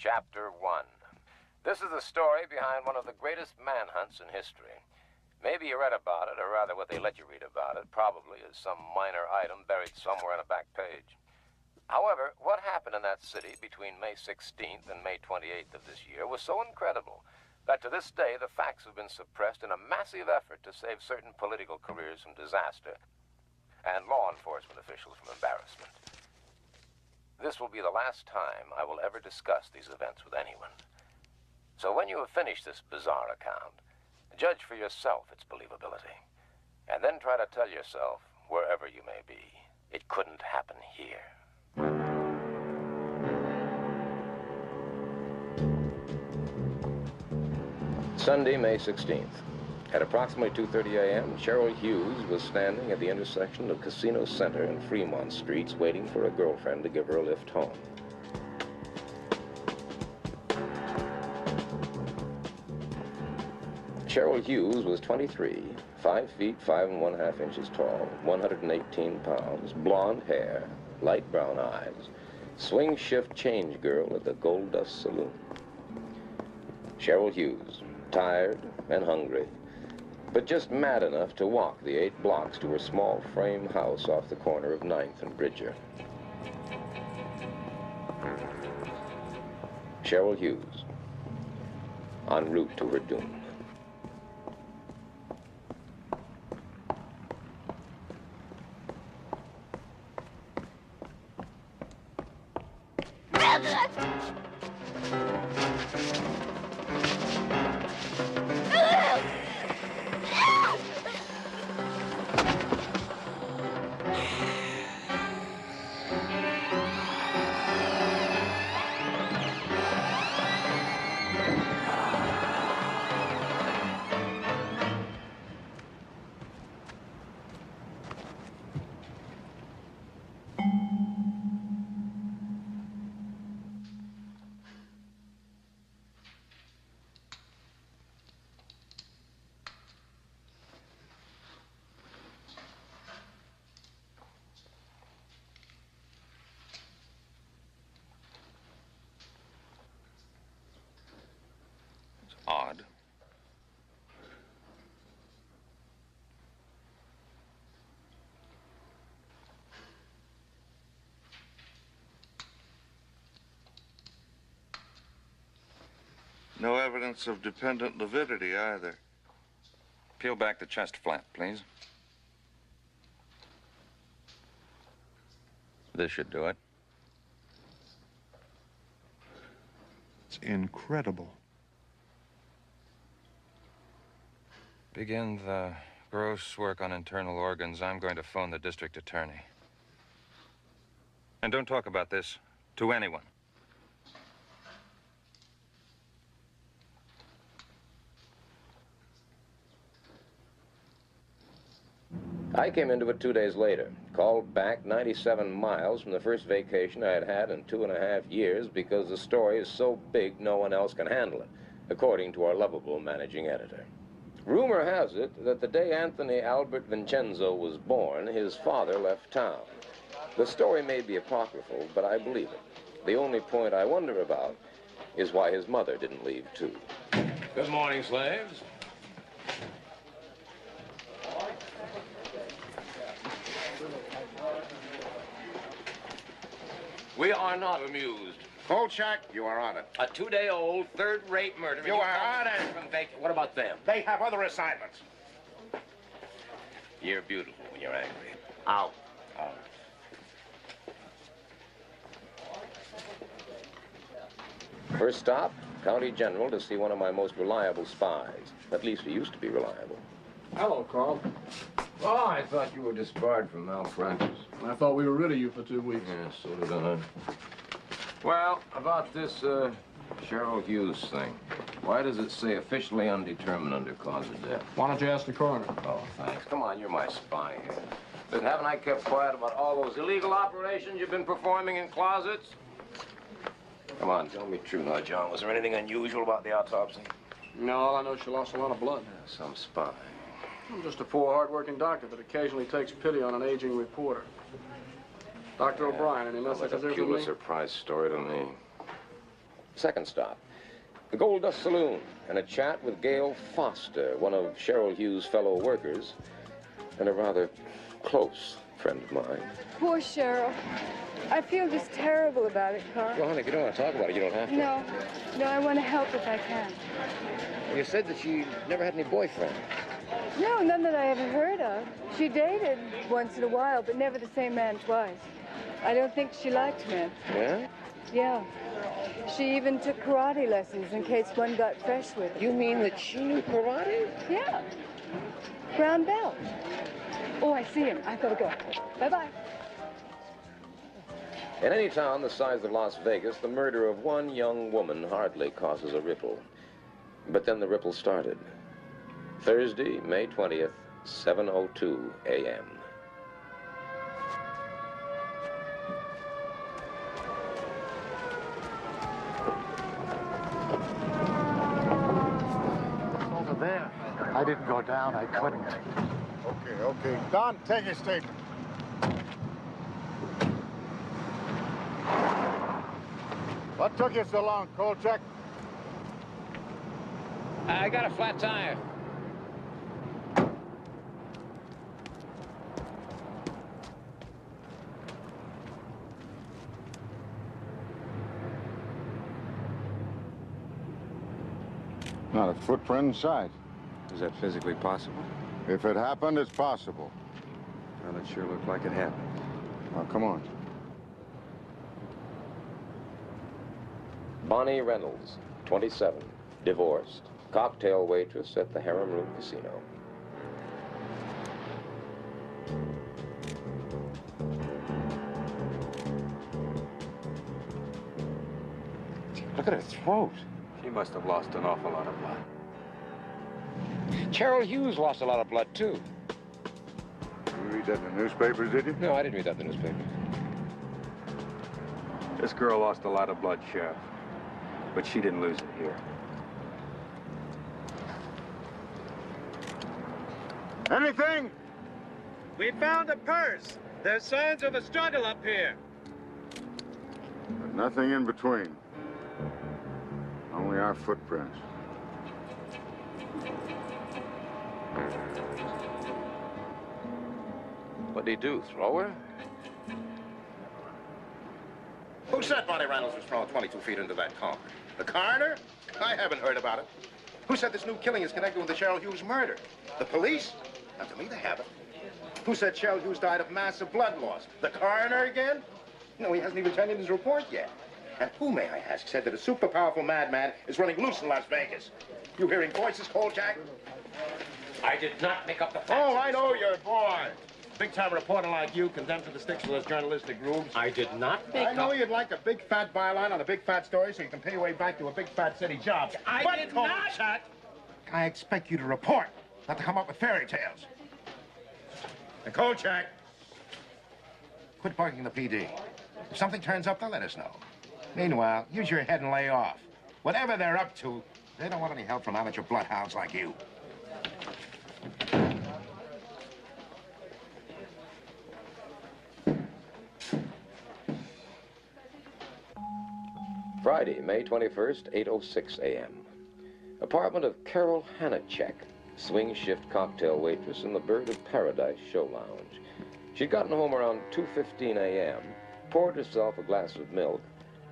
Chapter 1. This is the story behind one of the greatest manhunts in history. Maybe you read about it, or rather what they let you read about it, probably as some minor item buried somewhere on a back page. However, what happened in that city between May 16th and May 28th of this year was so incredible that to this day the facts have been suppressed in a massive effort to save certain political careers from disaster and law enforcement officials from embarrassment. This will be the last time I will ever discuss these events with anyone. So when you have finished this bizarre account, judge for yourself its believability, and then try to tell yourself, wherever you may be, it couldn't happen here. Sunday, May 16th. At approximately 2:30 a.m., Cheryl Hughes was standing at the intersection of Casino Center and Fremont Streets waiting for a girlfriend to give her a lift home. Cheryl Hughes was 23, 5 feet 5 1/2 inches tall, 118 pounds, blonde hair, light brown eyes, swing shift change girl at the Gold Dust Saloon. Cheryl Hughes, tired and hungry, but just mad enough to walk the 8 blocks to her small frame house off the corner of 9th and Bridger. Cheryl Hughes, en route to her doom. Odd. No evidence of dependent lividity either. Peel back the chest flap, please. This should do it. It's incredible. Begin the gross work on internal organs. I'm going to phone the district attorney. And don't talk about this to anyone. I came into it 2 days later, called back 97 miles from the first vacation I had had in 2.5 years because the story is so big no one else can handle it, according to our lovable managing editor. Rumor has it that the day Anthony Albert Vincenzo was born, his father left town. The story may be apocryphal, but I believe it. The only point I wonder about is why his mother didn't leave, too. Good morning, slaves. We are not amused. Kolchak, you are on it. A 2-day-old, third-rate murder. You are on it. What about them? They have other assignments. You're beautiful when you're angry. Out. Out. First stop, County General to see one of my most reliable spies. At least he used to be reliable. Hello, Carl. Oh, I thought you were disbarred from malpractice. I thought we were rid of you for 2 weeks. Yeah, so did I. Well, about this, Cheryl Hughes thing. Why does it say officially undetermined under cause of death? Why don't you ask the coroner? Oh, thanks. Come on, you're my spy here. But haven't I kept quiet about all those illegal operations you've been performing in closets? Come on, tell me true now, John. Was there anything unusual about the autopsy? No, all I know is she lost a lot of blood. Some spy. I'm just a poor, hard-working doctor that occasionally takes pity on an aging reporter. Dr. O'Brien, any messages there for me? Like a Pulitzer Prize story to me. Second stop, the Gold Dust Saloon, and a chat with Gail Foster, one of Cheryl Hughes' fellow workers, and a rather close friend of mine. Poor Cheryl. I feel just terrible about it, Carl. Well, honey, if you don't want to talk about it, you don't have to. No, I want to help if I can. You said that she never had any boyfriend. No, none that I ever heard of. She dated once in a while, but never the same man twice. I don't think she liked men. Yeah? Yeah. She even took karate lessons in case one got fresh with her. You mean that she knew karate? Yeah. Brown belt. Oh, I see him. I've got to go. Bye-bye. In any town the size of Las Vegas, the murder of one young woman hardly causes a ripple. But then the ripple started. Thursday, May 20th, 7:02 a.m. Over there. I didn't go down. I couldn't. Okay. Don, take your statement. What took you so long, Kolchak? I got a flat tire. Not a footprint inside. Is that physically possible? If it happened, it's possible. Well, it sure looked like it happened. Now, come on. Bonnie Reynolds, 27, divorced, cocktail waitress at the Harem Room Casino. Look at her throat. She must have lost an awful lot of blood. Cheryl Hughes lost a lot of blood, too. You read that in the newspapers, did you? No, I didn't read that in the newspaper. This girl lost a lot of blood, Sheriff. But she didn't lose it here. Anything? We found a purse. There's signs of a struggle up here. But nothing in between. Only our footprints. What'd he do, throw her? Who said Bonnie Reynolds was thrown 22 feet into that car? The coroner? I haven't heard about it. Who said this new killing is connected with the Cheryl Hughes murder? The police? Now, to me, they haven't. Who said Cheryl Hughes died of massive blood loss? The coroner again? No, he hasn't even turned in his report yet. And who, may I ask, said that a super powerful madman is running loose in Las Vegas? You hearing voices, Kolchak? I did not make up the facts. Oh, I know your boy. Big-time reporter like you, condemned to the sticks for those journalistic grooves. I did not make I know up... you'd like a big fat byline on a big fat story so you can pay your way back to a big fat city job. I But, did not. Kolchak, I expect you to report, not to come up with fairy tales. And Kolchak, quit barking the PD. If something turns up, they'll let us know. Meanwhile, use your head and lay off. Whatever they're up to, they don't want any help from amateur bloodhounds like you. Friday, May 21st, 8:06 a.m. Apartment of Carol Hanachek, swing shift cocktail waitress in the Bird of Paradise show lounge. She'd gotten home around 2:15 a.m., poured herself a glass of milk,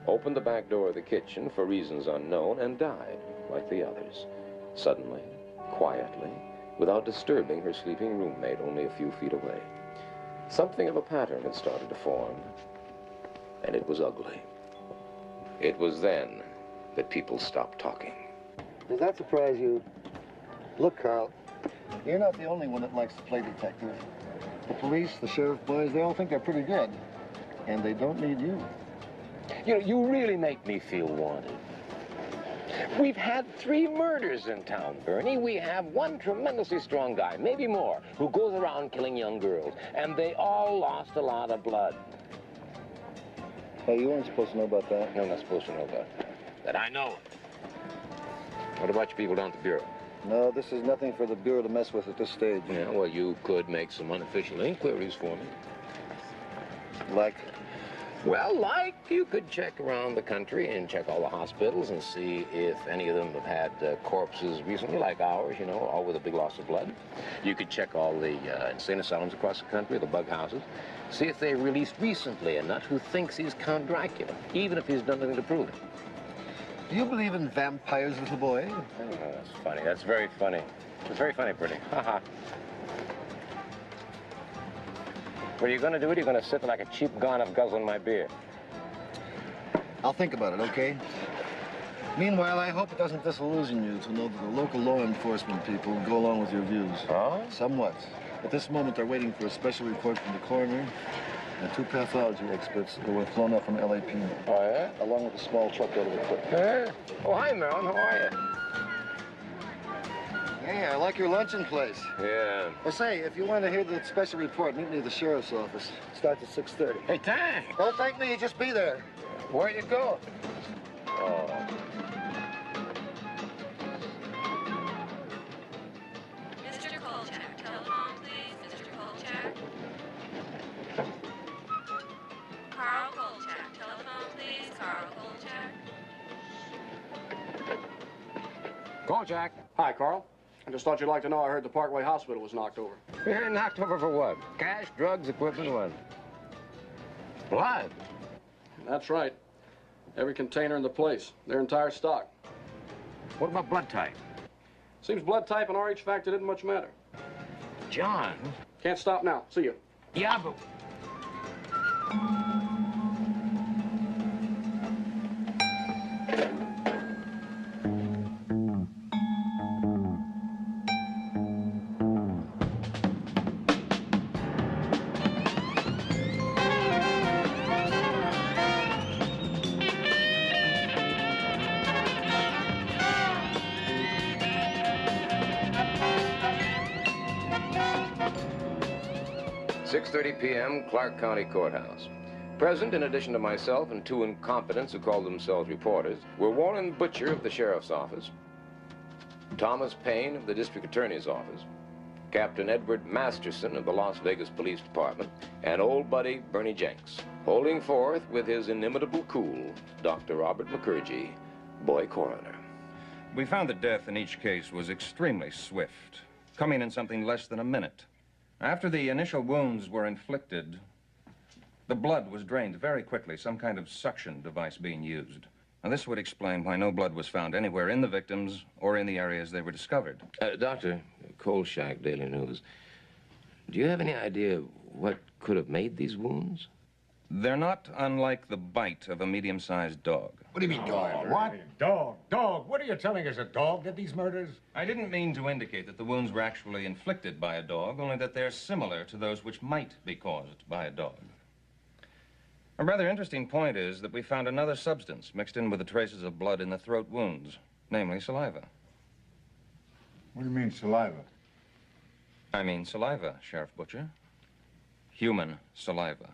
opened the back door of the kitchen for reasons unknown, and died like the others. Suddenly, quietly, without disturbing her sleeping roommate only a few feet away. Something of a pattern had started to form, and it was ugly. It was then that people stopped talking. Does that surprise you? Look, Carl, you're not the only one that likes to play detective. The police, the sheriff boys, they all think they're pretty good. And they don't need you. You know, you really make me feel wanted. We've had 3 murders in town, Bernie. We have one tremendously strong guy, maybe more, who goes around killing young girls. And they all lost a lot of blood. Hey, you weren't supposed to know about that. No, I'm not supposed to know about that. That I know. What about you people down at the Bureau? No, this is nothing for the Bureau to mess with at this stage. Yeah, well, you could make some unofficial inquiries for me. Like? Well, like you could check around the country and check all the hospitals and see if any of them have had corpses recently, like ours, you know, all with a big loss of blood. You could check all the insane asylums across the country, the bug houses, see if they released recently a nut who thinks he's Count Dracula, even if he's done nothing to prove it. Do you believe in vampires, little boy? Oh, that's funny. That's very funny. It's very funny, Pretty. Ha-ha. What are you going to do? Are you going to sit like a cheap gonoph guzzling my beer? I'll think about it, okay? Meanwhile, I hope it doesn't disillusion you to know that the local law enforcement people go along with your views. Oh? Somewhat. At this moment, they're waiting for a special report from the coroner and 2 pathology experts who were flown up from LAPD. Oh, yeah? Along with a small truckload of equipment. Yeah? Oh, hi, Marilyn. How are you? Hey, I like your luncheon place. Yeah. Well, say, if you want to hear the special report, meet me at the sheriff's office. Starts at 6:30. Hey, thanks. Don't thank me, just be there. Where you go? Oh. Mr. Kolchak, telephone, please. Mr. Kolchak. Carl Kolchak, telephone, please. Carl Kolchak. Kolchak. Hi, Carl. I just thought you'd like to know I heard the Parkway Hospital was knocked over. Yeah, knocked over for what? Cash, drugs, equipment, what? Blood. That's right. Every container in the place. Their entire stock. What about blood type? Seems blood type and RH factor didn't much matter. John. Can't stop now. See you. Yeah, but... p.m., Clark County Courthouse. Present, in addition to myself and 2 incompetents who called themselves reporters, were Warren Butcher of the Sheriff's Office, Thomas Payne of the District Attorney's Office, Captain Edward Masterson of the Las Vegas Police Department, and old buddy Bernie Jenks, holding forth with his inimitable cool, Dr. Robert McCurgy, boy coroner. We found that death in each case was extremely swift, coming in something less than a minute. After the initial wounds were inflicted, the blood was drained very quickly, some kind of suction device being used. Now, this would explain why no blood was found anywhere in the victims or in the areas they were discovered. Doctor, Kolchak, Daily News, do you have any idea what could have made these wounds? They're not unlike the bite of a medium-sized dog. What do you mean, dog? What? Dog. What are you telling us? A dog did these murders? I didn't mean to indicate that the wounds were actually inflicted by a dog, only that they're similar to those which might be caused by a dog. A rather interesting point is that we found another substance mixed in with the traces of blood in the throat wounds, namely saliva. What do you mean, saliva? I mean saliva, Sheriff Butcher. Human saliva.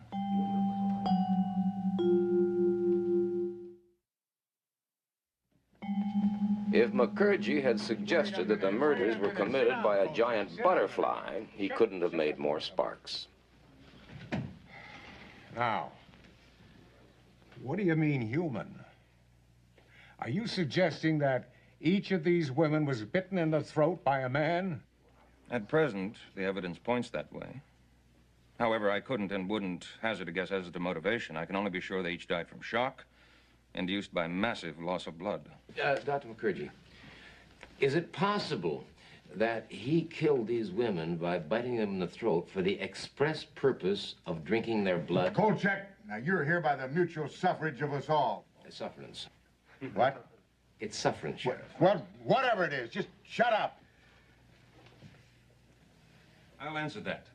If McCurgy had suggested that the murders were committed by a giant butterfly, he couldn't have made more sparks. Now, what do you mean human? Are you suggesting that each of these women was bitten in the throat by a man? At present, the evidence points that way. However, I couldn't and wouldn't hazard a guess as to motivation. I can only be sure they each died from shock, induced by massive loss of blood. Dr. McCurgy, is it possible that he killed these women by biting them in the throat for the express purpose of drinking their blood? Kolchak, now you're here by the mutual suffrage of us all. Sufferance. What? It's sufferance, Sheriff. Well, whatever it is, just shut up. I'll answer that.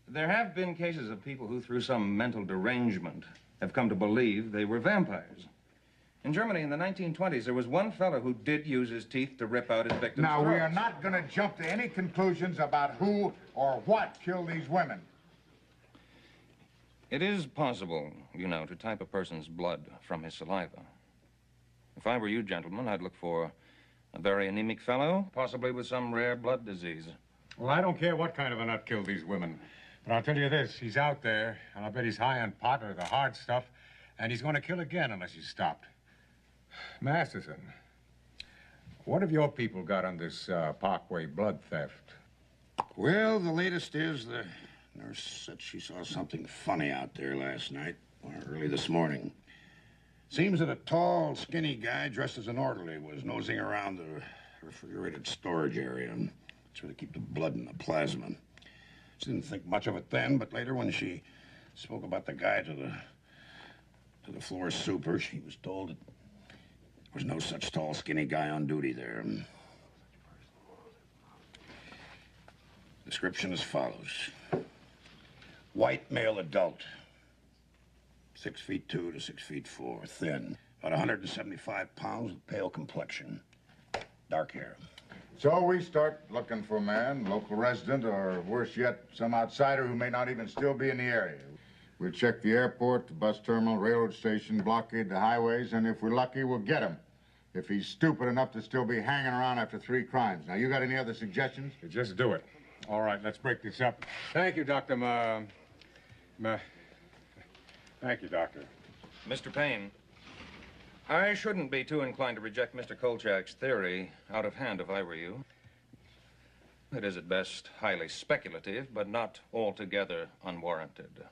There have been cases of people who, through some mental derangement, have come to believe they were vampires. In Germany in the 1920s, there was one fellow who did use his teeth to rip out his victims' Now, we are throats. not going to jump to any conclusions about who or what killed these women. It is possible, you know, to type a person's blood from his saliva. If I were you, gentlemen, I'd look for a very anemic fellow, possibly with some rare blood disease. Well, I don't care what kind of a nut killed these women. But I'll tell you this, he's out there, and I bet he's high on pot or the hard stuff, and he's going to kill again unless he's stopped. Masterson, what have your people got on this Parkway blood theft? Well, the latest is the nurse said she saw something funny out there last night, or early this morning. Seems that a tall, skinny guy dressed as an orderly was nosing around the refrigerated storage area. That's where they keep the blood and the plasma. She didn't think much of it then, but later when she spoke about the guy to the floor super, she was told that there was no such tall, skinny guy on duty there. Description as follows. White male adult, 6'2" to 6'4", thin, about 175 pounds with pale complexion, dark hair. So we start looking for a man, local resident, or worse yet, some outsider who may not even still be in the area. We'll check the airport, the bus terminal, railroad station, blockade the highways, and if we're lucky, we'll get him. If he's stupid enough to still be hanging around after 3 crimes. Now, you got any other suggestions? Just do it. All right, let's break this up. Thank you, Dr. Thank you, Doctor. Mr. Payne, I shouldn't be too inclined to reject Mr. Kolchak's theory out of hand if I were you. It is at best highly speculative, but not altogether unwarranted.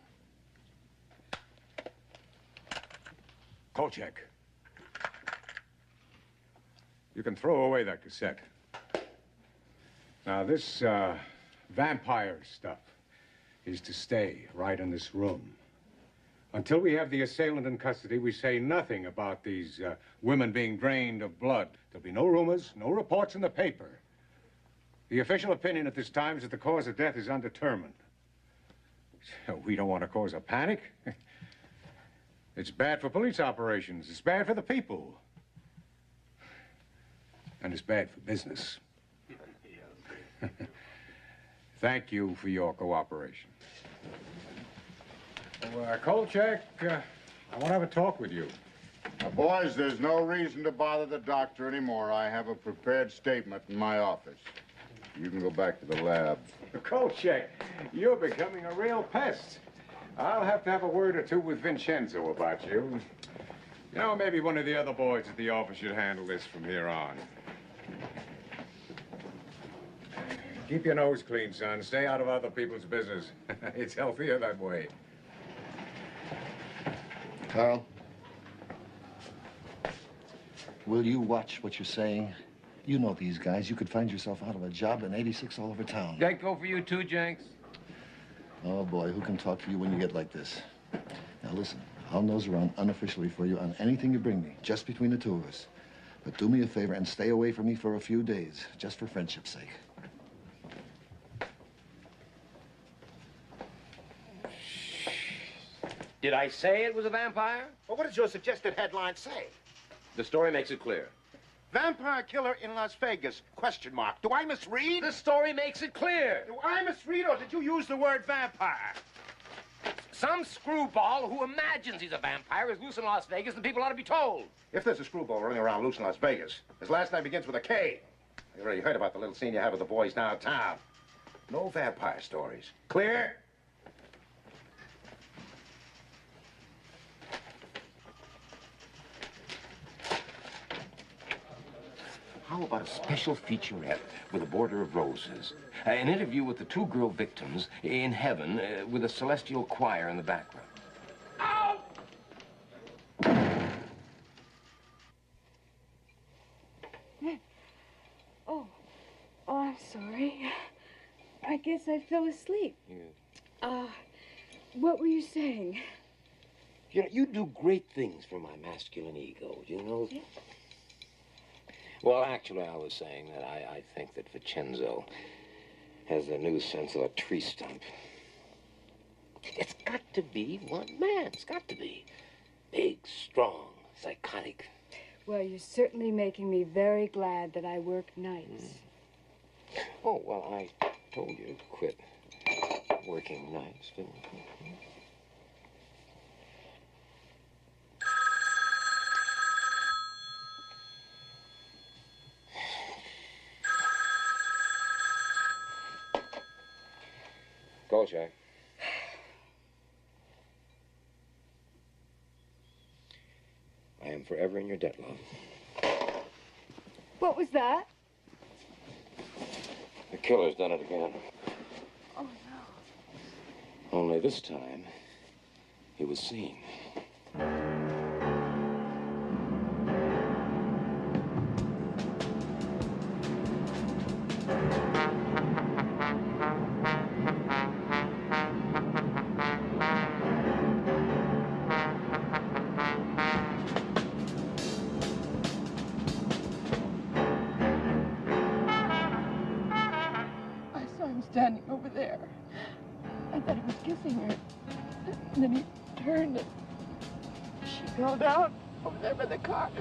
Kolchak. You can throw away that cassette. Now, this vampire stuff is to stay right in this room. Until we have the assailant in custody, we say nothing about these women being drained of blood. There'll be no rumors, no reports in the paper. The official opinion at this time is that the cause of death is undetermined. We don't want to cause a panic. It's bad for police operations. It's bad for the people. And it's bad for business. Thank you for your cooperation. Well, Kolchak, I want to have a talk with you. Now, boys, there's no reason to bother the doctor anymore. I have a prepared statement in my office. You can go back to the lab. Kolchak, you're becoming a real pest. I'll have to have a word or two with Vincenzo about you. You know, maybe one of the other boys at the office should handle this from here on. Keep your nose clean, son. Stay out of other people's business. It's healthier that way. Carl, will you watch what you're saying? You know these guys. You could find yourself out of a job in 86 all over town. That go for you too, Jenks? Oh, boy, who can talk to you when you get like this? Now, listen, I'll nose around unofficially for you on anything you bring me, just between the two of us. But do me a favor and stay away from me for a few days, just for friendship's sake. Did I say it was a vampire? Well, what does your suggested headline say? The story makes it clear. Vampire killer in Las Vegas, question mark. Do I misread? The story makes it clear. Do I misread, or did you use the word vampire? Some screwball who imagines he's a vampire is loose in Las Vegas, and people ought to be told. If there's a screwball running around loose in Las Vegas, his last name begins with a K. You already heard about the little scene you have with the boys downtown. No vampire stories. Clear? How about a special featurette with a border of roses? An interview with the 2 girl victims in heaven with a celestial choir in the background. Ow! Oh, I'm sorry. I guess I fell asleep. What were you saying? You know, you do great things for my masculine ego, you know? Yeah. Well, actually, I was saying that I think that Vincenzo has a new sense of a tree stump. It's got to be one man. It's got to be. Big, strong, psychotic. Well, you're certainly making me very glad that I work nights. Oh, well, I told you to quit working nights, didn't I? Kolchak. I'm forever in your debt, love. What was that? The killer's done it again. Oh, no. Only this time, he was seen. Standing over there. I thought he was kissing her. And then he turned and she fell down over there by the car.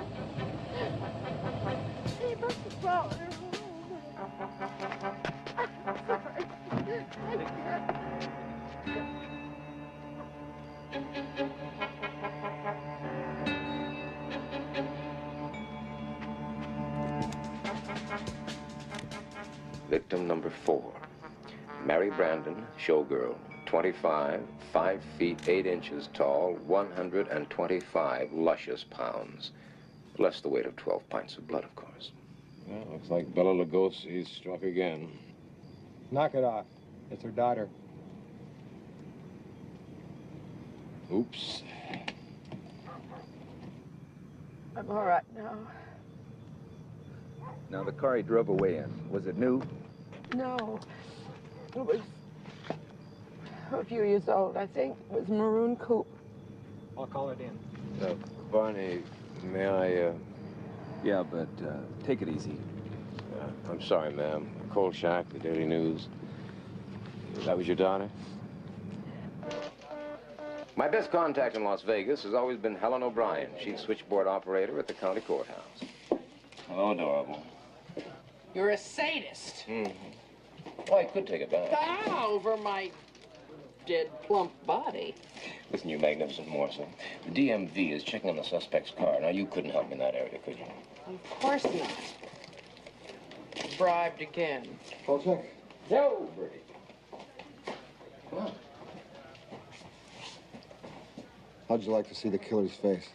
He must have followed her home. I'm sorry. I can't. Victim number 4. Mary Brandon, showgirl, 25, 5 feet 8 inches tall, 125 luscious pounds. Less the weight of 12 pints of blood, of course. Well, looks like Bella Lugosi's struck again. Knock it off. It's her daughter. Oops. I'm all right now. Now, the car he drove away in, was it new? No. It was a few years old, I think. It was a maroon coupe. I'll call it in. Barney, may I, Yeah, but take it easy. I'm sorry, ma'am. Cold Shack, the Daily News. That was your daughter? My best contact in Las Vegas has always been Helen O'Brien. She's switchboard operator at the county courthouse. Hello, adorable. You're a sadist. Well, I could take it back. Ah, over my dead, plump body. Listen, you magnificent morsel. The DMV is checking on the suspect's car. Now, you couldn't help me in that area, could you? Of course not. Bribed again. Kolchak? No, Bertie. Come on. How'd you like to see the killer's face?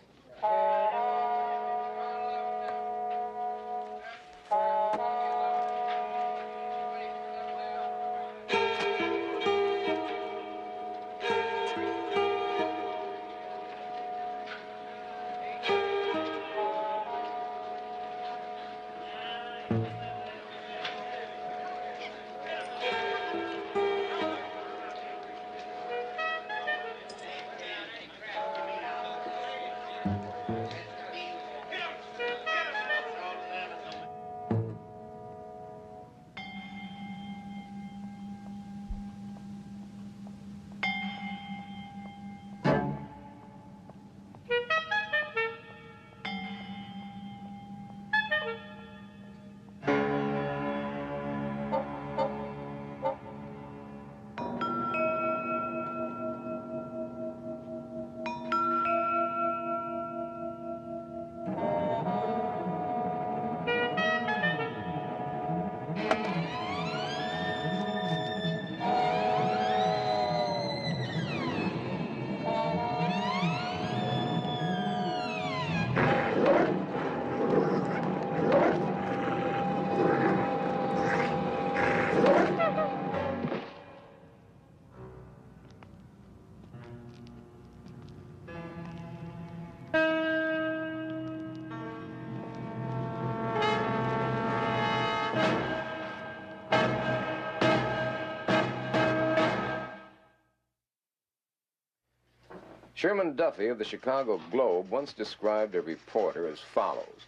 Sherman Duffy of the Chicago Globe once described a reporter as follows.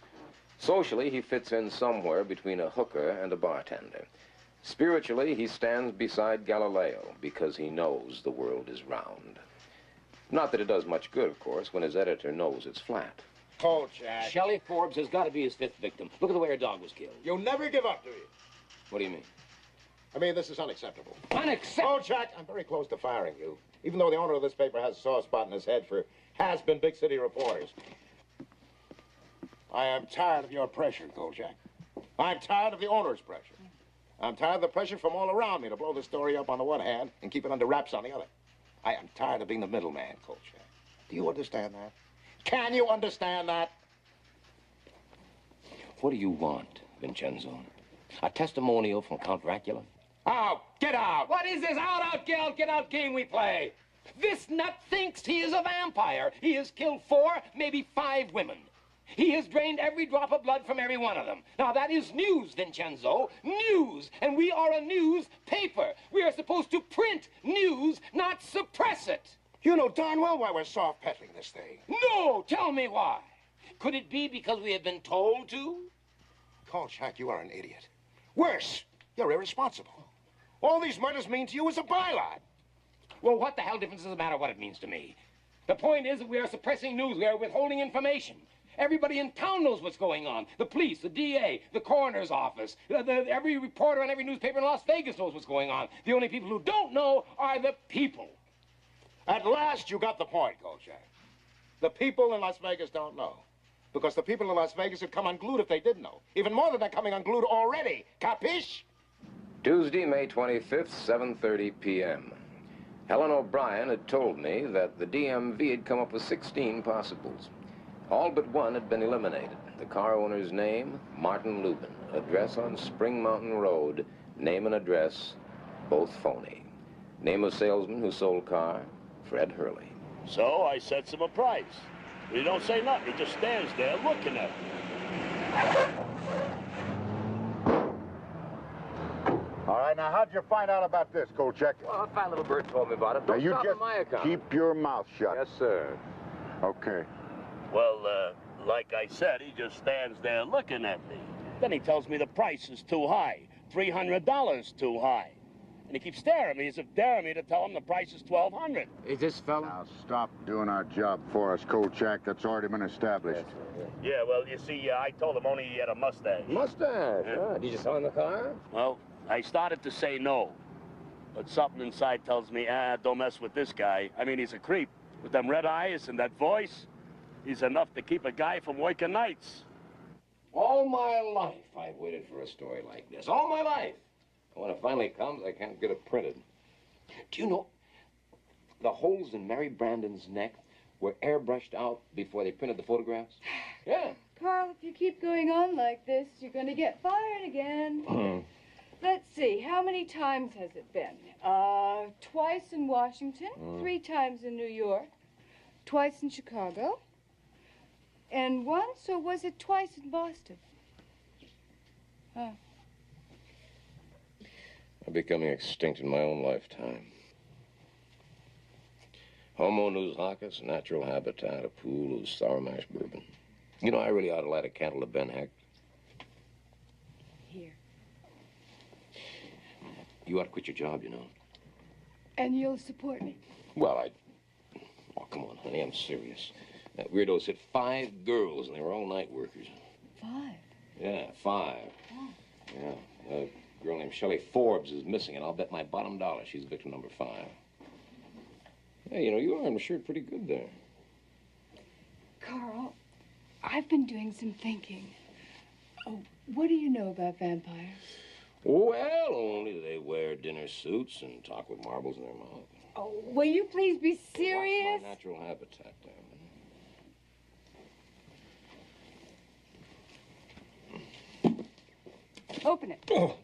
Socially, he fits in somewhere between a hooker and a bartender. Spiritually, he stands beside Galileo because he knows the world is round. Not that it does much good, of course, when his editor knows it's flat. Kolchak. Shelley Forbes has got to be his 5th victim. Look at the way her dog was killed. You'll never give up, do you? What do you mean? I mean, this is unacceptable. Unacceptable? Kolchak, I'm very close to firing you, even though the owner of this paper has a soft spot in his head for has-been big city reporters. I am tired of your pressure, Kolchak. I'm tired of the owner's pressure. I'm tired of the pressure from all around me to blow the story up on the one hand and keep it under wraps on the other. I am tired of being the middleman, Kolchak. Do you understand that? Can you understand that? What do you want, Vincenzo? A testimonial from Count Dracula? Out! Get out! What is this get out game we play? This nut thinks he is a vampire. He has killed 4, maybe 5 women. He has drained every drop of blood from every one of them. Now, that is news, Vincenzo. News. And we are a news paper. We are supposed to print news, not suppress it. You know darn well why we're soft peddling this thing. No! Tell me why. Could it be because we have been told to? Kolchak, you are an idiot. Worse, you're irresponsible. All these murders mean to you is a byline. Well, what the hell difference does it matter what it means to me? The point is that we are suppressing news. We are withholding information. Everybody in town knows what's going on. The police, the DA, the coroner's office, every reporter on every newspaper in Las Vegas knows what's going on. The only people who don't know are the people. At last you got the point, Kolchak. The people in Las Vegas don't know. Because the people in Las Vegas would come unglued if they did know. Even more than they're coming unglued already. Capiche? Tuesday, May 25th, 7:30 p.m. Helen O'Brien had told me that the DMV had come up with 16 possibles. All but one had been eliminated. The car owner's name, Martin Lubin. Address on Spring Mountain Road. Name and address, both phony. Name of salesman who sold car, Fred Hurley. So I sets him a price. He don't say nothing. He just stands there looking at me. All right, now, how'd you find out about this, Kolchak? Well, a fat little bird told me about it. Now, Don't you stop just on my account. keep your mouth shut. Yes, sir. Okay. Well, like I said, he just stands there looking at me. Then he tells me the price is too high. $300 too high. And he keeps staring at me as if daring me to tell him the price is $1,200. Is this fella? Now, stop doing our job for us, Kolchak. That's already been established. Yeah, well, you see, I told him only he had a mustache. Mustache? Yeah. Ah, did you sell him the car? Well, I started to say no. But something inside tells me, don't mess with this guy. I mean, he's a creep. With them red eyes and that voice, he's enough to keep a guy from working nights. All my life, I've waited for a story like this. All my life. And when it finally comes, I can't get it printed. Do you know, the holes in Mary Brandon's neck were airbrushed out before they printed the photographs? Yeah. Carl, if you keep going on like this, you're going to get fired again. Let's see, how many times has it been? Twice in Washington, 3 times in New York, twice in Chicago, and once, or was it twice in Boston? Huh. I'm becoming extinct in my own lifetime. Homo nous lacus, natural habitat, a pool of sour mash bourbon. You know, I really ought to light a candle to Ben Heck. Here. You ought to quit your job, you know. And you'll support me? Well, Oh, come on, honey, I'm serious. That weirdo's hit 5 girls, and they were all night workers. 5? Yeah, 5. Oh. Yeah, a girl named Shelley Forbes is missing, and I'll bet my bottom dollar she's victim number 5. Hey, you know, you ironed the shirt pretty good there. Carl, I've been doing some thinking. Oh, what do you know about vampires? Well, only they wear dinner suits and talk with marbles in their mouth. Oh, will you please be serious? Watch my natural habitat, darling. Open it. Oh.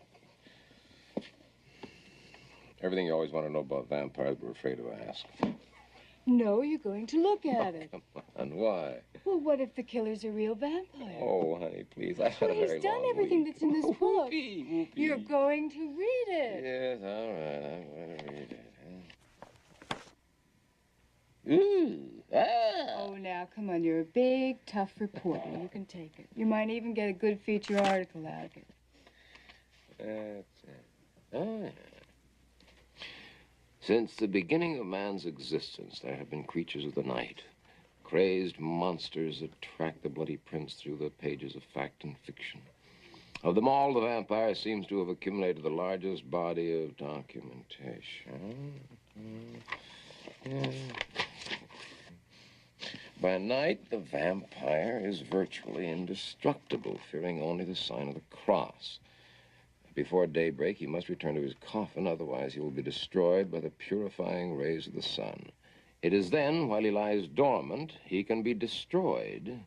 Everything you always want to know about vampires, but we're afraid to ask. No, you're going to look at it. Come on, why? Well, what if the killer's a real vampire? Oh, honey, please. I've had a very He's done long everything week. that's in this book. You're going to read it. Yes, all right. I'm going to read it. Ooh, ah. Oh, now, come on. You're a big, tough reporter. You can take it. You might even get a good feature article out of it. That's it. Oh, yeah. Since the beginning of man's existence, there have been creatures of the night, crazed monsters that track the bloody prints through the pages of fact and fiction. Of them all, the vampire seems to have accumulated the largest body of documentation. Yeah. By night, the vampire is virtually indestructible, fearing only the sign of the cross. Before daybreak, he must return to his coffin, otherwise he will be destroyed by the purifying rays of the sun. It is then, while he lies dormant, he can be destroyed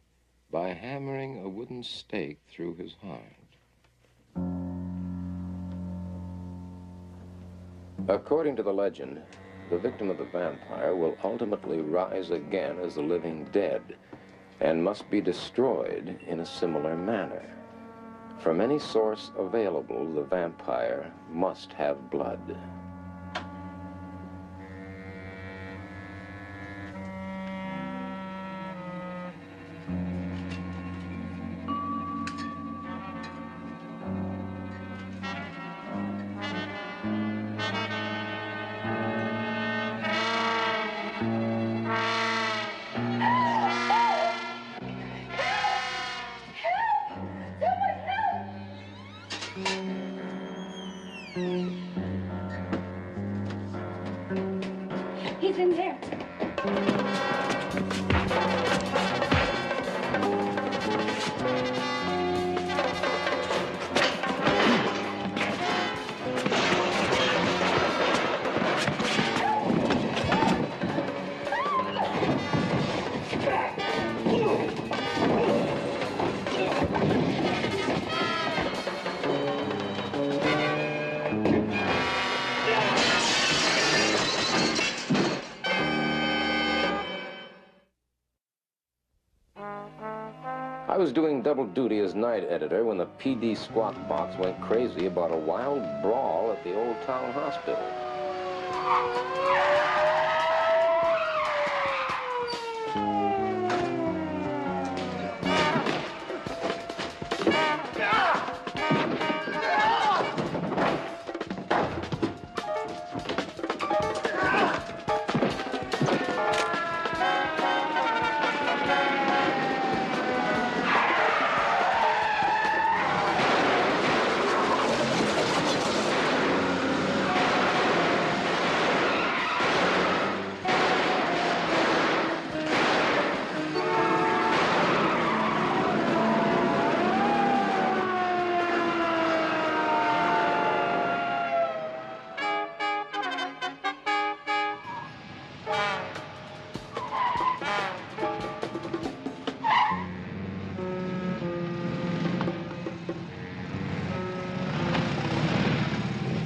by hammering a wooden stake through his heart. According to the legend, the victim of the vampire will ultimately rise again as the living dead and must be destroyed in a similar manner. From any source available, the vampire must have blood. He's in there. I was doing double duty as night editor when the PD squawk box went crazy about a wild brawl at the old town hospital.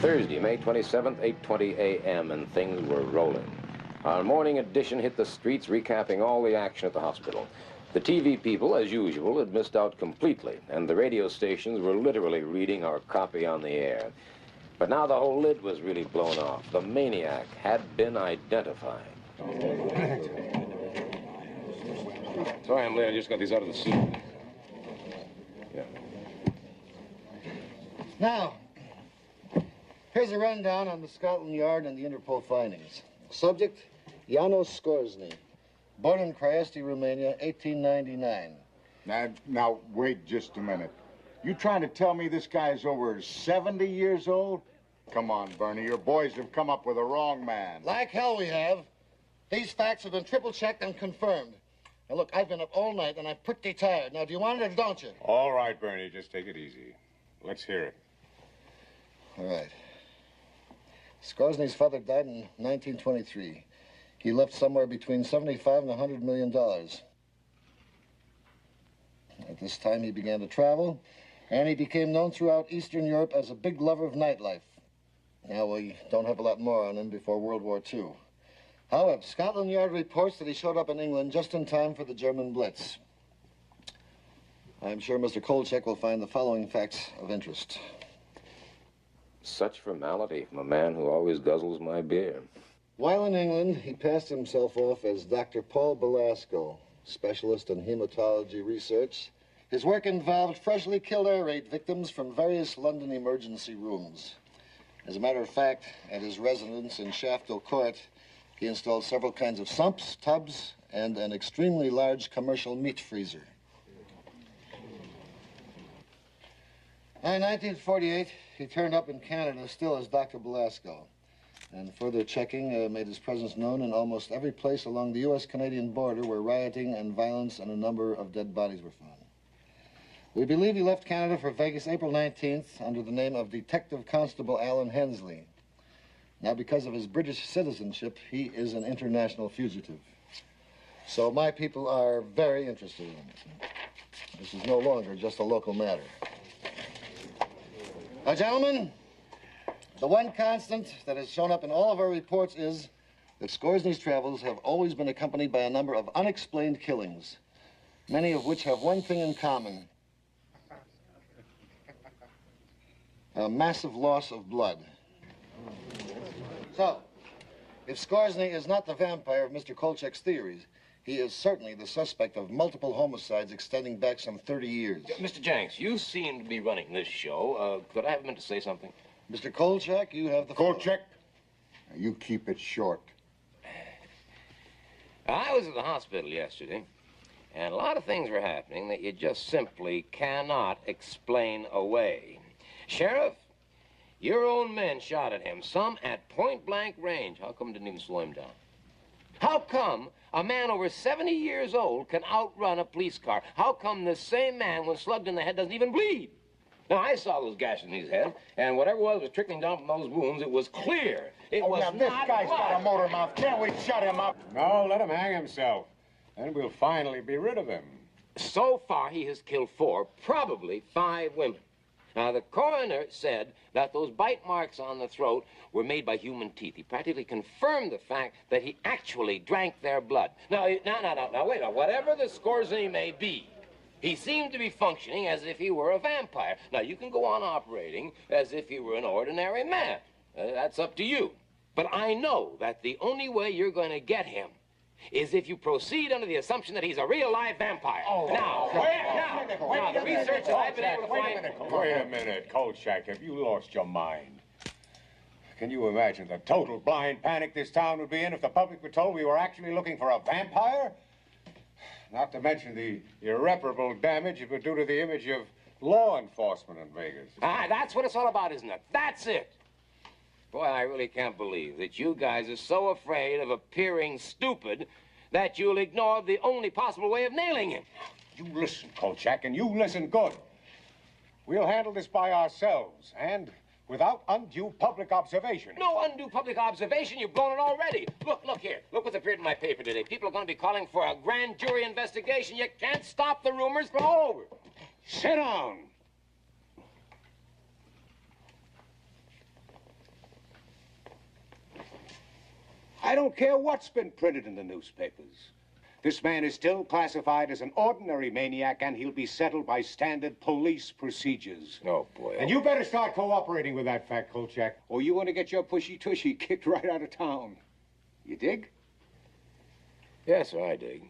Thursday, May 27th, 8:20 a.m., and things were rolling. Our morning edition hit the streets, recapping all the action at the hospital. The TV people, as usual, had missed out completely, and the radio stations were literally reading our copy on the air. But now the whole lid was really blown off. The maniac had been identified. Sorry I'm late. I just got these out of the suit. Yeah. Now, here's a rundown on the Scotland Yard and the Interpol findings. Subject, Janos Skorzny. Born in Craiesti, Romania, 1899. Now, wait just a minute. You trying to tell me this guy's over 70 years old? Come on, Bernie, your boys have come up with a wrong man. Like hell we have. These facts have been triple-checked and confirmed. Now, look, I've been up all night, and I'm pretty tired. Now, do you want it or don't you? All right, Bernie, just take it easy. Let's hear it. All right. Skorzny's father died in 1923. He left somewhere between $75 and $100 million. At this time, he began to travel, and he became known throughout Eastern Europe as a big lover of nightlife. Now, we don't have a lot more on him before World War II. However, Scotland Yard reports that he showed up in England just in time for the German Blitz. I'm sure Mr. Kolchak will find the following facts of interest. Such formality from a man who always guzzles my beer. While in England, he passed himself off as Dr. Paul Belasco, specialist in hematology research. His work involved freshly killed air raid victims from various London emergency rooms. As a matter of fact, at his residence in Shafto Court, he installed several kinds of sumps, tubs, and an extremely large commercial meat freezer. In 1948, he turned up in Canada still as Dr. Belasco, and further checking made his presence known in almost every place along the U.S.-Canadian border where rioting and violence and a number of dead bodies were found. We believe he left Canada for Vegas April 19th under the name of Detective Constable Alan Hensley. Now, because of his British citizenship, he is an international fugitive. So my people are very interested in it. This is no longer just a local matter. Now, gentlemen, the one constant that has shown up in all of our reports is that Scoresney's travels have always been accompanied by a number of unexplained killings, many of which have one thing in common: a massive loss of blood. So, if Scoresney is not the vampire of Mr. Kolchak's theories, he is certainly the suspect of multiple homicides extending back some 30 years. Mr. Jenks, you seem to be running this show. Could I have a minute to say something? Mr. Kolchak, you have the floor. Kolchak, you keep it short. I was at the hospital yesterday, and a lot of things were happening that you just simply cannot explain away. Sheriff, your own men shot at him, some at point-blank range. How come it didn't even slow him down? How come a man over 70 years old can outrun a police car? How come this same man, when slugged in the head, doesn't even bleed? Now, I saw those gashes in his head, and whatever was trickling down from those wounds, it was clear. It was now, this not guy's blood. got a motor mouth. Can't we shut him up? No, let him hang himself. Then we'll finally be rid of him. So far, he has killed 4, probably 5 women. Now, the coroner said that those bite marks on the throat were made by human teeth. He practically confirmed the fact that he actually drank their blood. Now, wait a minute. Whatever the Scoresney may be, he seemed to be functioning as if he were a vampire. Now, you can go on operating as if he were an ordinary man. That's up to you. But I know that the only way you're going to get him is if you proceed under the assumption that he's a real live vampire. Now, the research that I've been able to find... Wait a minute, Kolchak, have you lost your mind? Can you imagine the total blind panic this town would be in if the public were told we were actually looking for a vampire? Not to mention the irreparable damage it would do to the image of law enforcement in Vegas. Ah, that's what it's all about, isn't it? That's it. Boy, I really can't believe that you guys are so afraid of appearing stupid that you'll ignore the only possible way of nailing him. You listen, Kolchak, and you listen good. We'll handle this by ourselves, and without undue public observation. No undue public observation. You've blown it already. Look here. Look what's appeared in my paper today. People are going to be calling for a grand jury investigation. You can't stop the rumors from all over. Sit down. I don't care what's been printed in the newspapers. This man is still classified as an ordinary maniac, and he'll be settled by standard police procedures. Oh, boy. And you better start cooperating with that fact, Kolchak, or you want to get your pushy-tushy kicked right out of town. You dig? Yes, sir, I dig.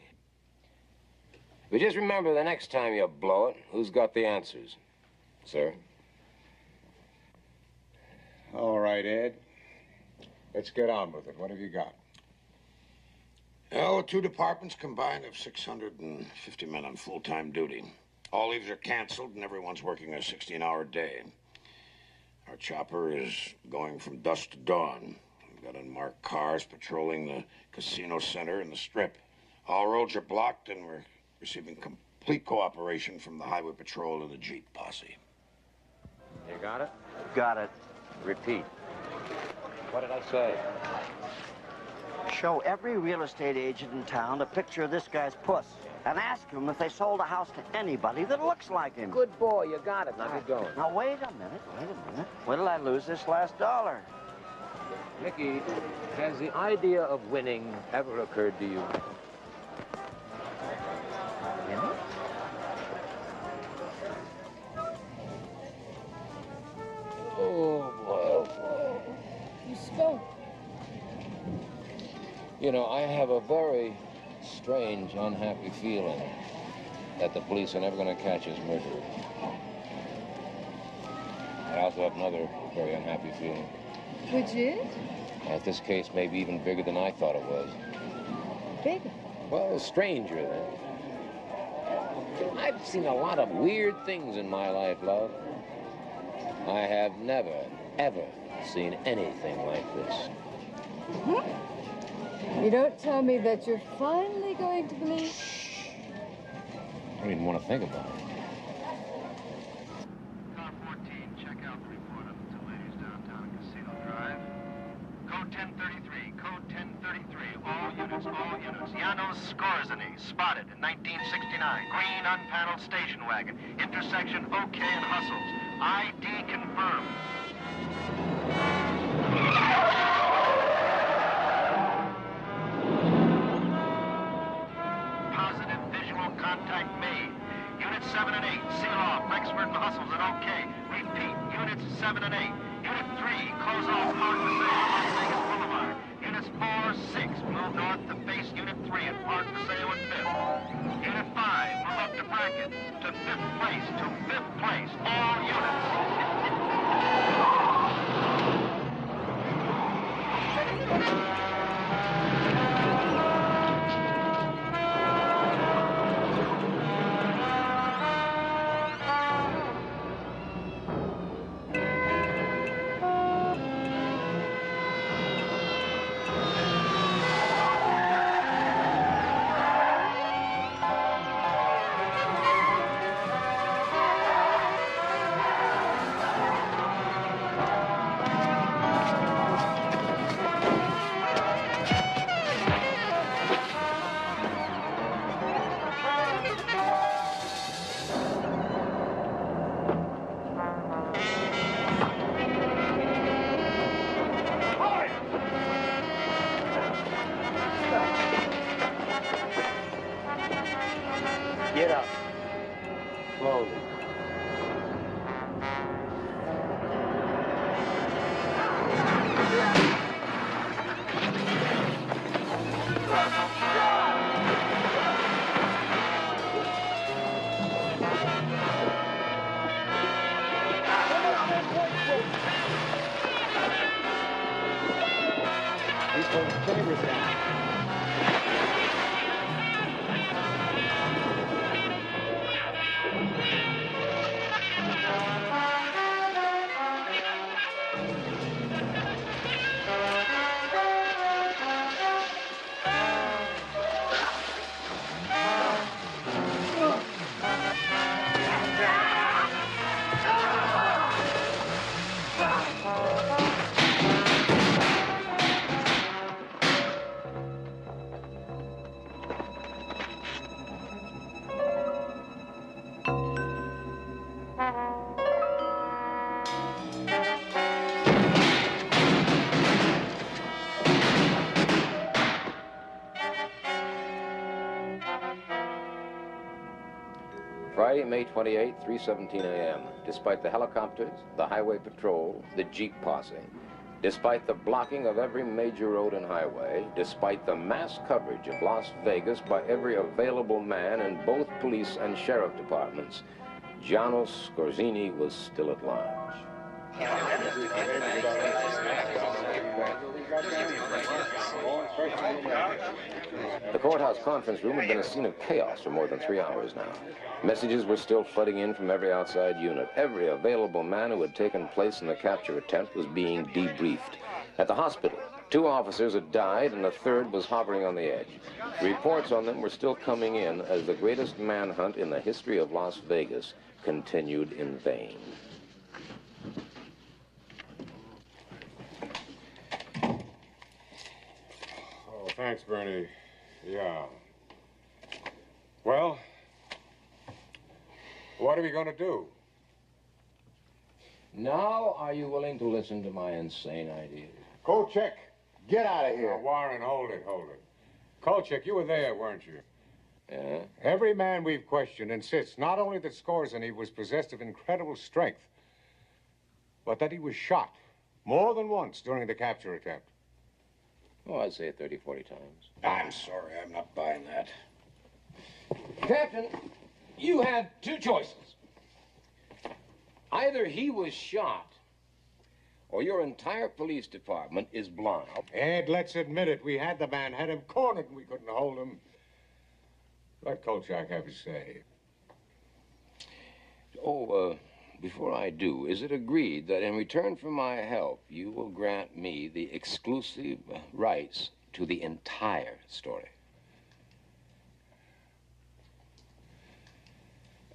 But just remember, the next time you blow it, who's got the answers, sir? All right, Ed. Let's get on with it. What have you got? Well, 2 departments combined have 650 men on full-time duty. All leaves are canceled, and everyone's working a 16-hour day. Our chopper is going from dusk to dawn. We've got unmarked cars patrolling the casino center and the Strip. All roads are blocked, and we're receiving complete cooperation from the Highway Patrol and the Jeep posse. You got it? Got it. Repeat. What did I say? Show every real estate agent in town a picture of this guy's puss and ask them if they sold a house to anybody that looks like him. Good boy, you got it. Now get going. Now, wait a minute. When did I lose this last dollar? Mickey, has the idea of winning ever occurred to you? Oh, boy. You spoke. You know, I have a very strange, unhappy feeling that the police are never going to catch his murderer. I also have another very unhappy feeling. Which is? That this case may be even bigger than I thought it was. Bigger? Well, stranger than. I've seen a lot of weird things in my life, love. I have never, ever seen anything like this. You don't tell me that you're finally going to believe? I don't even want to think about it. Car 14, check out the report of the 2 ladies downtown Casino Drive. Code 1033, code 1033. All units units, all units. Janos Skorzeny, spotted in 1969. Green unpaneled station wagon. Intersection OK and Hustles. ID confirmed. Positive visual contact made. Units 7 and 8, seal off. Rexford and Hustles and OK. Repeat, units 7 and 8. Unit 3, close off Park Paseo, Las Vegas Boulevard. Units 4, 6, move north to face Unit 3 at Park Paseo and 5th. Unit 5, move up to Bracket, to 5th place, all units. Get up. Slowly. He's holding chambers down. Friday, May 28, 3:17 a.m. Despite the helicopters, the highway patrol, the Jeep posse, despite the blocking of every major road and highway, despite the mass coverage of Las Vegas by every available man in both police and sheriff departments, Janos Skorzeny was still at large. The courthouse conference room had been a scene of chaos for more than 3 hours now. Messages were still flooding in from every outside unit. Every available man who had taken place in the capture attempt was being debriefed. At the hospital, 2 officers had died and a third was hovering on the edge. Reports on them were still coming in as the greatest manhunt in the history of Las Vegas continued in vain. Oh, thanks, Bernie. Yeah. Well, what are we going to do? Now, are you willing to listen to my insane ideas? Kolchak, get out of here. Warren, hold it. Kolchak, you were there, weren't you? Yeah? Every man we've questioned insists not only that Skorzeny was possessed of incredible strength, but that he was shot more than once during the capture attempt. Oh, I'd say it 30, 40 times. I'm sorry, I'm not buying that. Captain, you have 2 choices. Either he was shot, or your entire police department is blind. Ed, let's admit it. We had the man, had him cornered, and we couldn't hold him. Let Kolchak have his say. Before I do, is it agreed that in return for my help, you will grant me the exclusive rights to the entire story?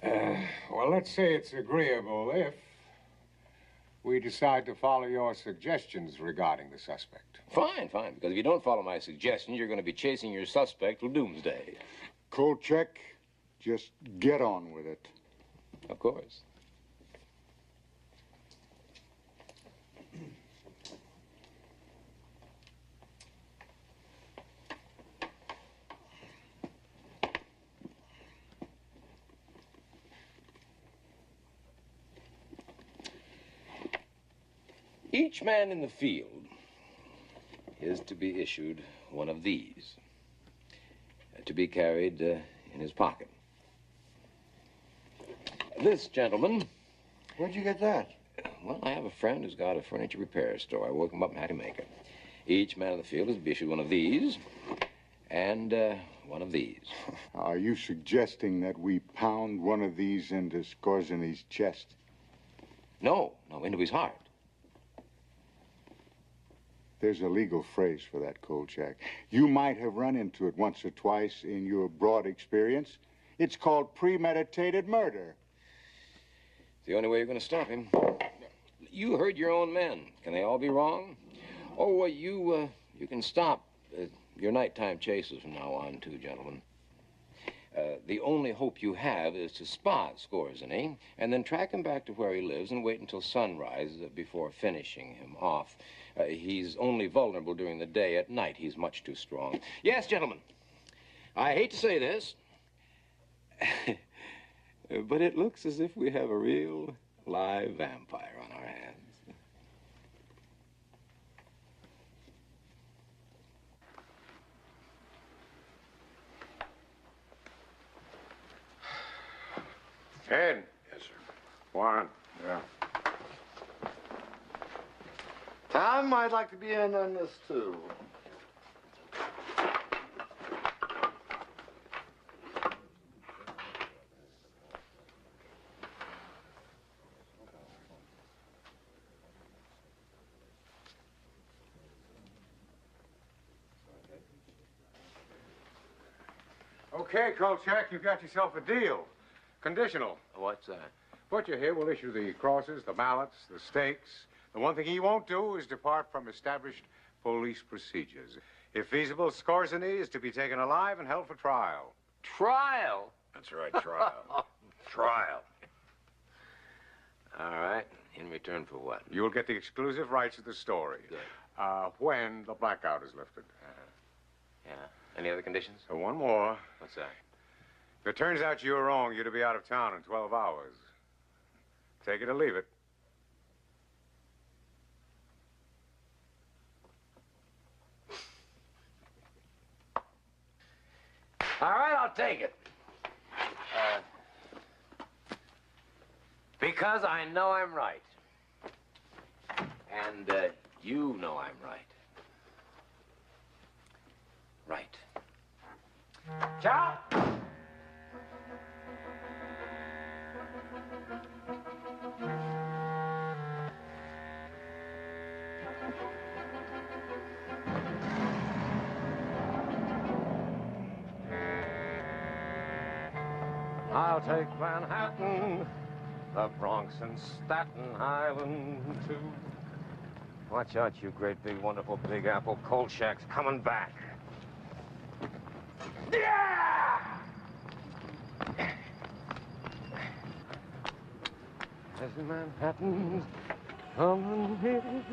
Well, let's say it's agreeable if... we decide to follow your suggestions regarding the suspect. Fine, fine, because if you don't follow my suggestions, you're going to be chasing your suspect till doomsday. Kolchak, just get on with it. Of course. Each man in the field is to be issued one of these, to be carried in his pocket. This gentleman... Where'd you get that? Well, I have a friend who's got a furniture repair store. I woke him up and had him make it. Each man in the field is to be issued one of these and one of these. Are you suggesting that we pound one of these into Skorzeny's chest? No, into his heart. There's a legal phrase for that, Kolchak. You might have run into it once or twice in your broad experience. It's called premeditated murder. It's the only way you're going to stop him. You heard your own men. Can they all be wrong? Oh, you can stop your nighttime chases from now on, too, gentlemen. The only hope you have is to spot Skorzeny and then track him back to where he lives and wait until sunrise before finishing him off. He's only vulnerable during the day. At night, he's much too strong. Yes, gentlemen, I hate to say this, but it looks as if we have a real live vampire on our hands. Ed. Yes, sir. Warren. Yeah. Tom, I'd like to be in on this, too. Okay, Kolchak, you've got yourself a deal. Conditional. What's that? Put you here, we'll issue the crosses, the mallets, the stakes. The one thing he won't do is depart from established police procedures. If feasible, Skorzeny is to be taken alive and held for trial. Trial? That's right, trial. Trial. All right. In return for what? You'll get the exclusive rights to the story. Good. When the blackout is lifted. Yeah. Any other conditions? One more. What's that? If it turns out you're wrong, you're to be out of town in 12 hours. Take it or leave it. All right, I'll take it. Because I know I'm right. And you know I'm right. Right. Ciao! I'll take Manhattan, the Bronx and Staten Island, too. Watch out, you great big wonderful Big Apple. Kolchak's coming back. Yeah! There's Manhattan's coming here. Wait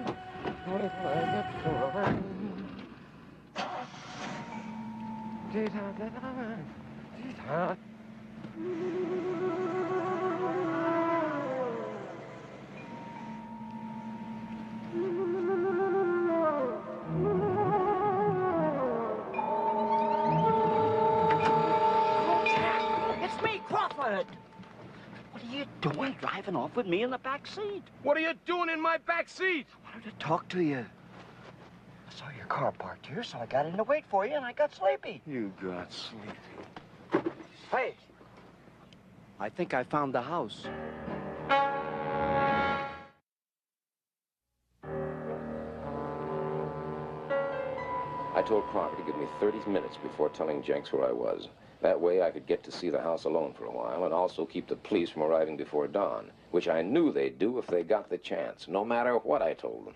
till I get to the rain. It's me, Crawford. What are you doing driving off with me in the back seat? What are you doing in my back seat? I wanted to talk to you. I saw your car parked here, so I got in to wait for you, and I got sleepy. You got sleepy. Hey, I think I found the house. I told Crocker to give me 30 minutes before telling Jenks where I was. That way I could get to see the house alone for a while and also keep the police from arriving before dawn, which I knew they'd do if they got the chance, no matter what I told them.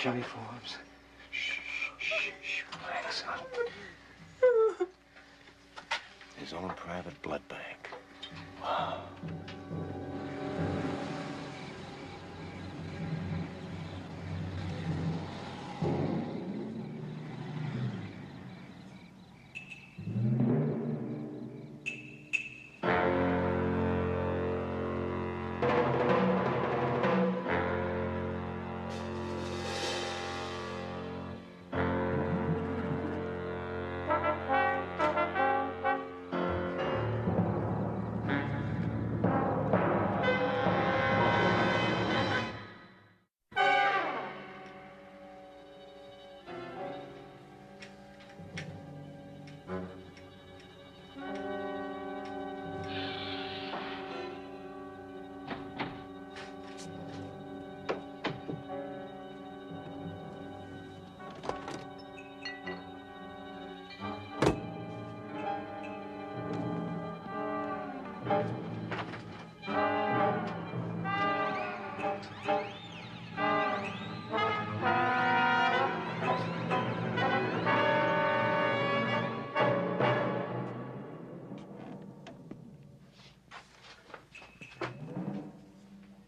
Chevy Forbes. Shh, shh, shh, relax, son. His own private blood bank. Wow.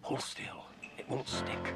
Hold still. It won't stick.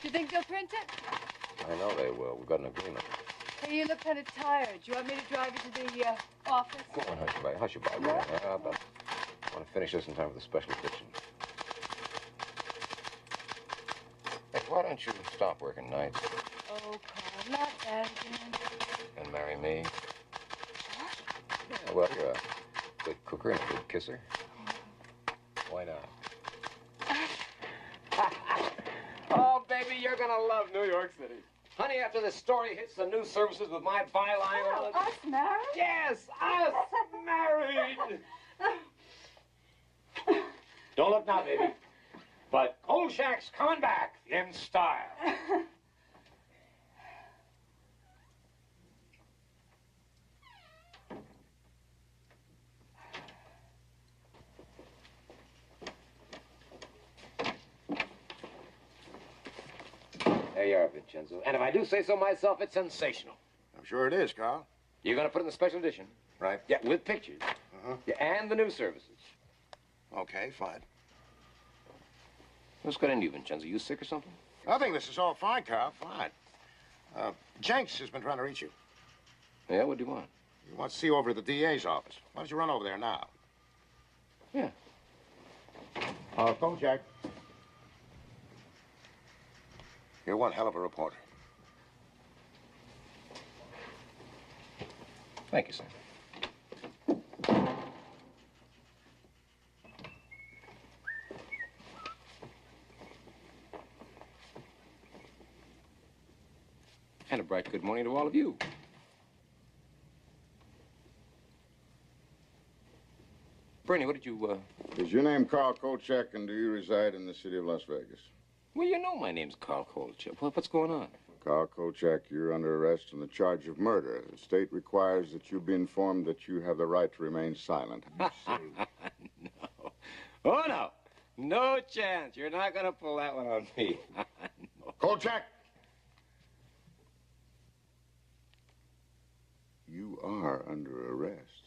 Do you think they'll print it? I know they will. We've got an agreement. Hey, you look kind of tired. Do you want me to drive you to the office? Come on, Hushabye. Hushabye. What? I want to finish this in time for the special edition. Hey, why don't you stop working nights Oh, Carl, not that again. and marry me? Yeah, well, you're a good cooker and a good kisser. Why not? Oh, baby, you're gonna love New York City. Honey, after this story hits the news services with my byline on it... Us married? Yes, us married! Don't look now, baby. But Kolchak's coming back in style. There you are, Vincenzo. And if I do say so myself, it's sensational. I'm sure it is, Carl. You're going to put it in the special edition? Right. Yeah, with pictures. Uh-huh. Yeah, and the news services. Okay, fine. What's got into you, Vincenzo? You sick or something? I think this is all fine, Carl. Fine. Jenks has been trying to reach you. Yeah, what do you want? He wants to see you over at the DA's office. Why don't you run over there now? Yeah. Kolchak. You're one hell of a reporter. Thank you, sir. And a bright good morning to all of you. Bernie, what did you, Is your name Carl Kolchak, and do you reside in the city of Las Vegas? Well, you know my name's Carl Kolchak. What's going on? Carl Kolchak, you're under arrest on the charge of murder. The state requires that you be informed that you have the right to remain silent. No. Oh, no. No chance. You're not going to pull that one on me. No. Kolchak! You are under arrest.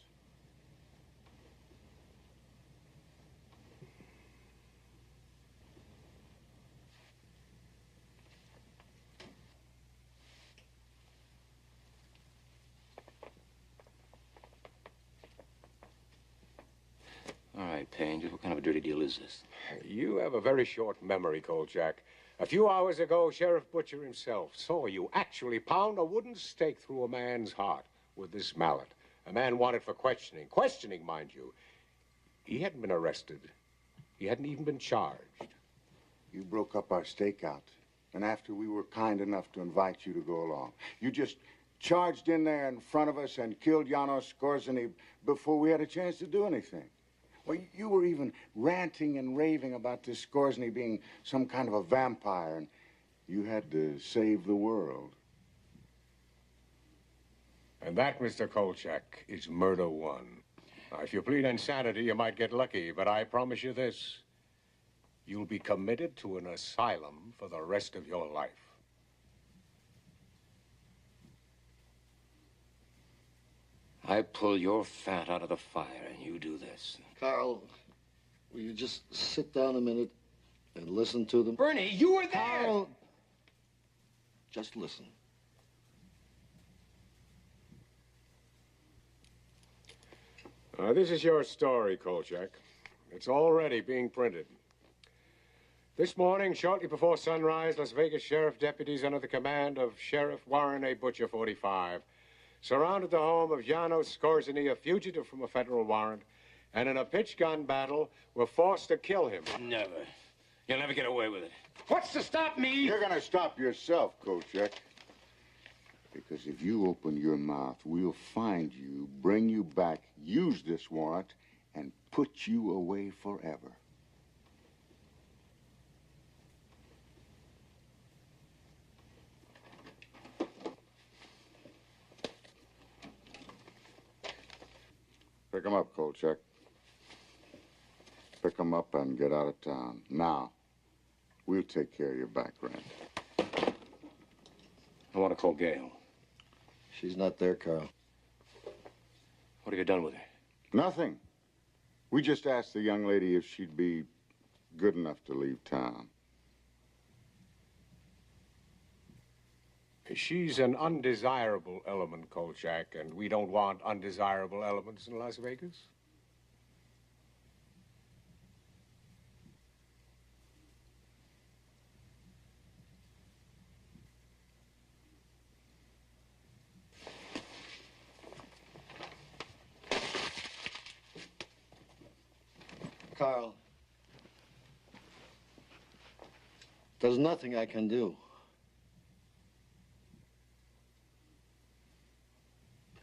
All right, Payne, just what kind of a dirty deal is this? You have a very short memory, Kolchak. A few hours ago, Sheriff Butcher himself saw you actually pound a wooden stake through a man's heart with this mallet. A man wanted for questioning. Questioning, mind you. He hadn't been arrested. He hadn't even been charged. You broke up our stakeout, and after we were kind enough to invite you to go along, you just charged in there in front of us and killed Janos Skorzeny before we had a chance to do anything. Well, you were even ranting and raving about this Skorzeny being some kind of a vampire, and you had to save the world. And that, Mr. Kolchak, is murder one. Now, if you plead insanity, you might get lucky, but I promise you this. You'll be committed to an asylum for the rest of your life. I pull your fat out of the fire, and you do this. Carl, will you just sit down a minute and listen to them? Bernie, you were there! Carl, just listen. This is your story, Kolchak. It's already being printed. This morning, shortly before sunrise, Las Vegas sheriff deputies under the command of Sheriff Warren A. Butcher, 45, surrounded the home of Janos Skorzeny, a fugitive from a federal warrant, and in a pitch gun battle were forced to kill him. Never. You'll never get away with it. What's to stop me? You're gonna stop yourself, Kolchak. Because if you open your mouth, we'll find you, bring you back, use this warrant, and put you away forever. Pick him up, Kolchak. Pick him up and get out of town. Now, we'll take care of your back rent. I want to call Gail. She's not there, Carl. What have you done with her? Nothing. We just asked the young lady if she'd be good enough to leave town. She's an undesirable element, Kolchak, and we don't want undesirable elements in Las Vegas. Carl, there's nothing I can do.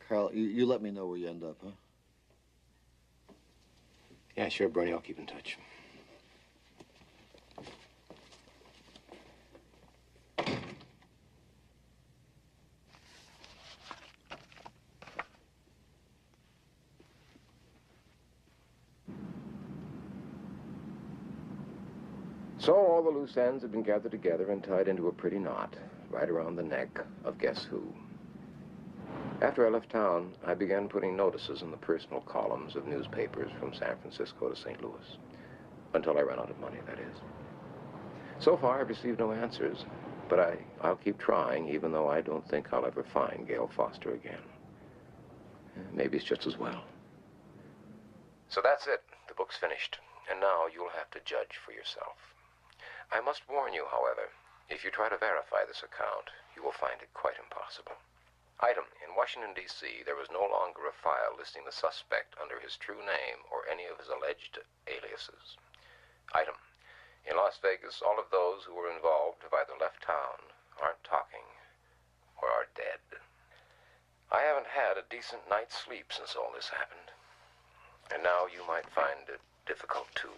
Carl, you let me know where you end up, huh? Yeah, sure, Bernie. I'll keep in touch. So all the loose ends had been gathered together and tied into a pretty knot right around the neck of guess who. After I left town, I began putting notices in the personal columns of newspapers from San Francisco to St. Louis. Until I ran out of money, that is. So far, I've received no answers, but I'll keep trying, even though I don't think I'll ever find Gail Foster again. Maybe it's just as well. So that's it. The book's finished, and now you'll have to judge for yourself. I must warn you, however, if you try to verify this account, you will find it quite impossible. Item, in Washington, D.C., there was no longer a file listing the suspect under his true name or any of his alleged aliases. Item, in Las Vegas, all of those who were involved have either left town, aren't talking, or are dead. I haven't had a decent night's sleep since all this happened. And now you might find it difficult, too,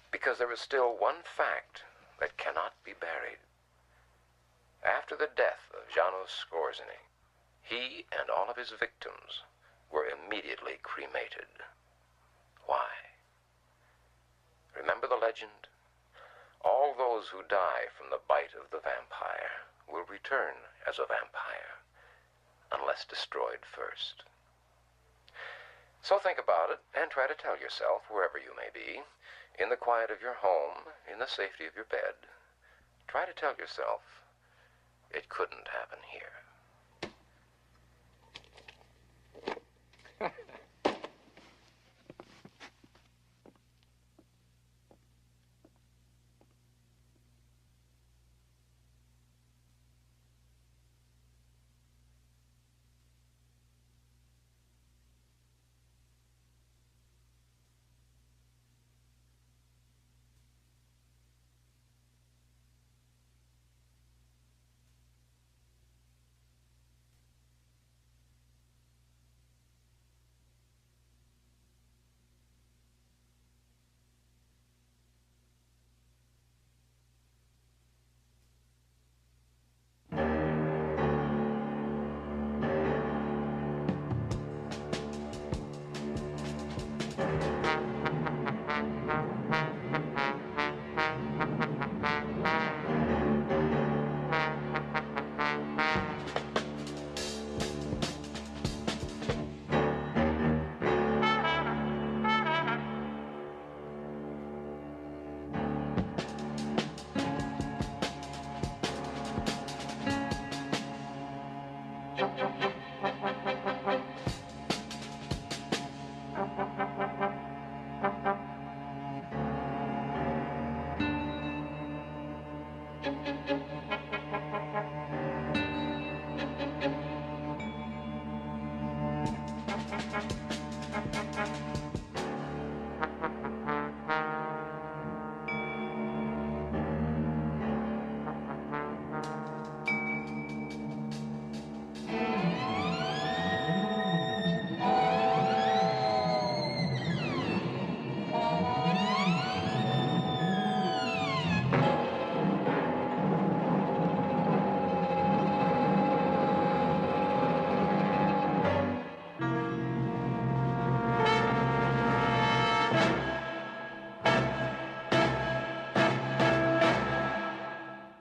because there is still one fact that cannot be buried. After the death of Janos Skorzeny, he and all of his victims were immediately cremated. Why? Remember the legend? All those who die from the bite of the vampire will return as a vampire, unless destroyed first. So think about it and try to tell yourself, wherever you may be, in the quiet of your home, in the safety of your bed, try to tell yourself, it couldn't happen here.